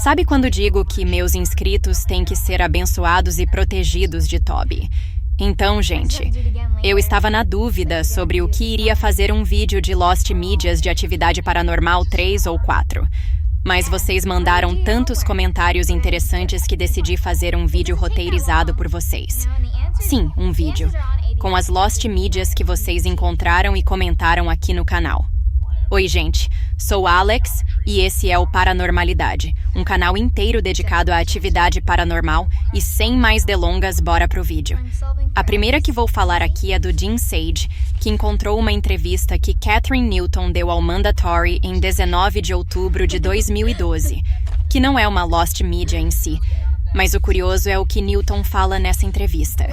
Sabe quando digo que meus inscritos têm que ser abençoados e protegidos de Toby? Então, gente, eu estava na dúvida sobre o que iria fazer um vídeo de Lost Mídias de Atividade Paranormal 3 ou 4. Mas vocês mandaram tantos comentários interessantes que decidi fazer um vídeo roteirizado por vocês. Sim, um vídeo, com as Lost Mídias que vocês encontraram e comentaram aqui no canal. Oi, gente, sou Alex e esse é o Paranormalidade, um canal inteiro dedicado à atividade paranormal e sem mais delongas, bora pro vídeo. A primeira que vou falar aqui é do Dean Sage, que encontrou uma entrevista que Catherine Newton deu ao Mandatory em 19 de outubro de 2012, que não é uma Lost Media em si, mas o curioso é o que Newton fala nessa entrevista.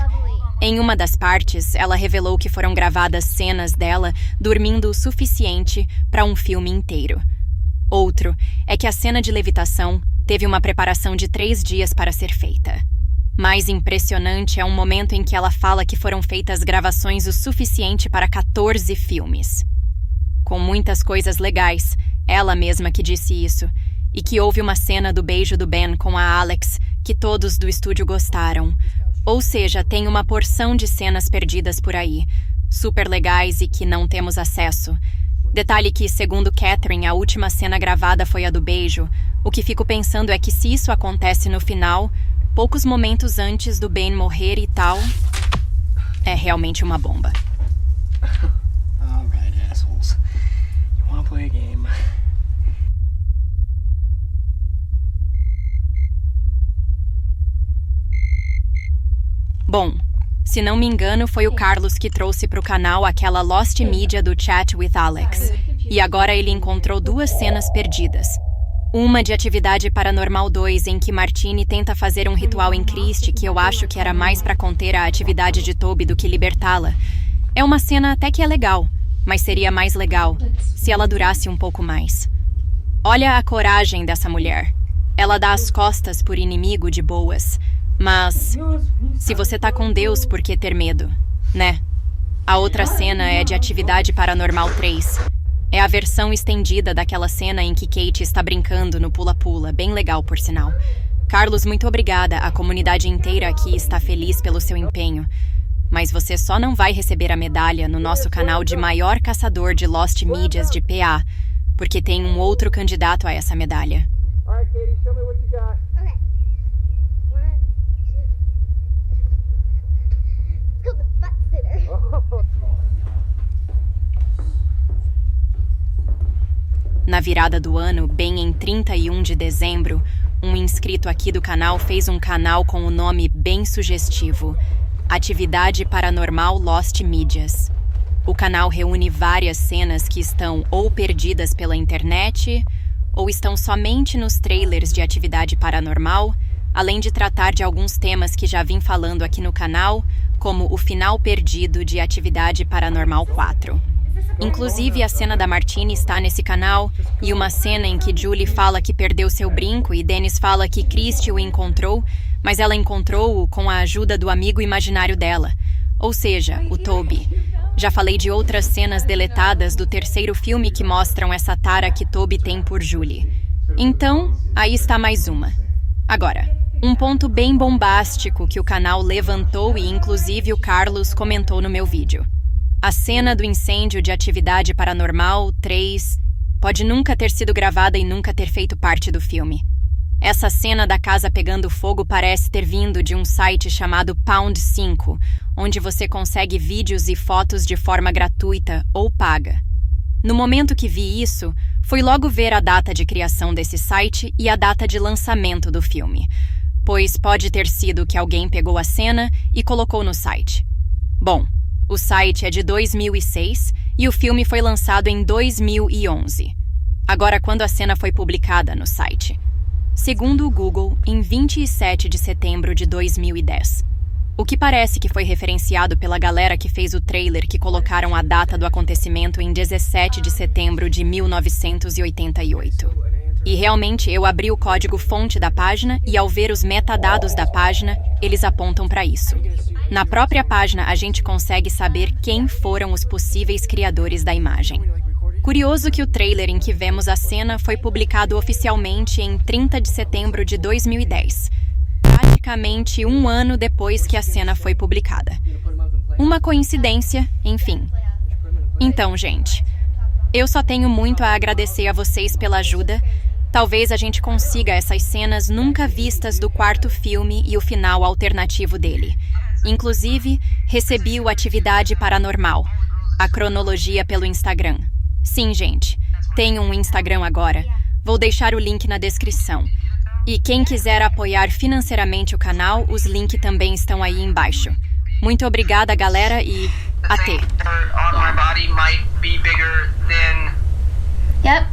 Em uma das partes, ela revelou que foram gravadas cenas dela dormindo o suficiente para um filme inteiro. Outro é que a cena de levitação teve uma preparação de 3 dias para ser feita. Mais impressionante é um momento em que ela fala que foram feitas gravações o suficiente para 14 filmes. Com muitas coisas legais, ela mesma que disse isso, e que houve uma cena do beijo do Ben com a Alex que todos do estúdio gostaram. Ou seja, tem uma porção de cenas perdidas por aí, super legais e que não temos acesso. Detalhe que, segundo Catherine, a última cena gravada foi a do beijo. O que fico pensando é que se isso acontece no final, poucos momentos antes do Ben morrer e tal, é realmente uma bomba. All right, assholes. You wanna play a game? Bom, se não me engano, foi o Carlos que trouxe para o canal aquela Lost Media do Chat with Alex. E agora ele encontrou 2 cenas perdidas. Uma de Atividade Paranormal 2, em que Martini tenta fazer um ritual em Christie, que eu acho que era mais para conter a atividade de Toby do que libertá-la. É uma cena até que é legal, mas seria mais legal se ela durasse um pouco mais. Olha a coragem dessa mulher. Ela dá as costas por inimigo de boas. Mas, se você tá com Deus, por que ter medo, né? A outra cena é de Atividade Paranormal 3. É a versão estendida daquela cena em que Kate está brincando no pula-pula, bem legal por sinal. Carlos, muito obrigada, a comunidade inteira aqui está feliz pelo seu empenho. Mas você só não vai receber a medalha no nosso canal de maior caçador de Lost Mídias de PA, porque tem um outro candidato a essa medalha. All right, Katie, show me what you got. Na virada do ano, bem em 31 de dezembro, um inscrito aqui do canal fez um canal com o nome bem sugestivo, Atividade Paranormal Lost Mídias. O canal reúne várias cenas que estão ou perdidas pela internet, ou estão somente nos trailers de Atividade Paranormal, além de tratar de alguns temas que já vim falando aqui no canal, como o final perdido de Atividade Paranormal 4. Inclusive, a cena da Martini está nesse canal, e uma cena em que Julie fala que perdeu seu brinco e Dennis fala que Christie o encontrou, mas ela encontrou-o com a ajuda do amigo imaginário dela, ou seja, o Toby. Já falei de outras cenas deletadas do 3º filme que mostram essa tara que Toby tem por Julie. Então, aí está mais uma. Agora, um ponto bem bombástico que o canal levantou e inclusive o Carlos comentou no meu vídeo. A cena do incêndio de Atividade Paranormal 3 pode nunca ter sido gravada e nunca ter feito parte do filme. Essa cena da casa pegando fogo parece ter vindo de um site chamado Pound 5, onde você consegue vídeos e fotos de forma gratuita ou paga. No momento que vi isso, fui logo ver a data de criação desse site e a data de lançamento do filme, pois pode ter sido que alguém pegou a cena e colocou no site. Bom, o site é de 2006 e o filme foi lançado em 2011. Agora, quando a cena foi publicada no site? Segundo o Google, em 27 de setembro de 2010. O que parece que foi referenciado pela galera que fez o trailer que colocaram a data do acontecimento em 17 de setembro de 1988. E realmente eu abri o código-fonte da página e ao ver os metadados da página, eles apontam para isso. Na própria página, a gente consegue saber quem foram os possíveis criadores da imagem. Curioso que o trailer em que vemos a cena foi publicado oficialmente em 30 de setembro de 2010, praticamente um ano depois que a cena foi publicada. Uma coincidência, enfim. Então, gente, eu só tenho muito a agradecer a vocês pela ajuda. Talvez a gente consiga essas cenas nunca vistas do quarto filme e o final alternativo dele. Inclusive, recebi o Atividade Paranormal, a cronologia pelo Instagram. Sim, gente, tenho um Instagram agora. Vou deixar o link na descrição. E quem quiser apoiar financeiramente o canal, os links também estão aí embaixo. Muito obrigada, galera, e até! Yep.